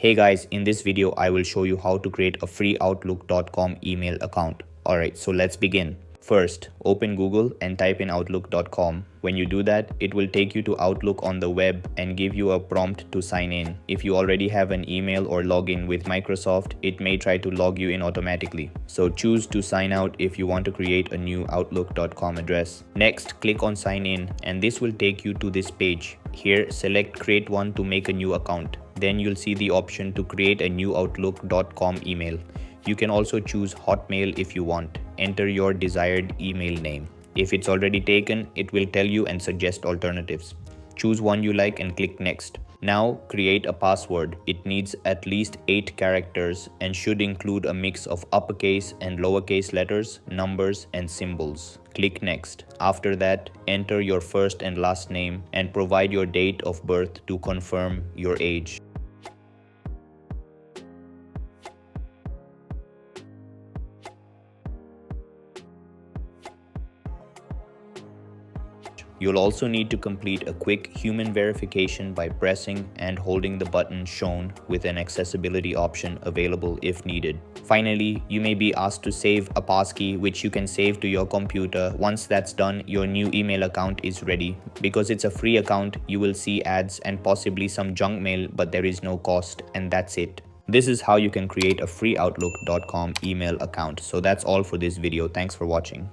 Hey guys, in this video I will show you how to create a free outlook.com email account. Alright, so let's begin. First, open Google and type in outlook.com. When you do that, it will take you to Outlook on the web and give you a prompt to sign in. If you already have an email or login with Microsoft, it may try to log you in automatically. So choose to sign out if you want to create a new outlook.com address. Next, click on sign in and this will take you to this page. Here, select create one to make a new account. Then you'll see the option to create a new outlook.com email. You can also choose Hotmail if you want. Enter your desired email name. If it's already taken, it will tell you and suggest alternatives. Choose one you like and click next. Now create a password. It needs at least 8 characters and should include a mix of uppercase and lowercase letters, numbers, and symbols. Click next. After that, enter your first and last name and provide your date of birth to confirm your age. You'll also need to complete a quick human verification by pressing and holding the button shown with an accessibility option available if needed. Finally, you may be asked to save a passkey which you can save to your computer. Once that's done, your new email account is ready. Because it's a free account, you will see ads and possibly some junk mail, but there is no cost, and that's it. This is how you can create a free outlook.com email account. So that's all for this video. Thanks for watching.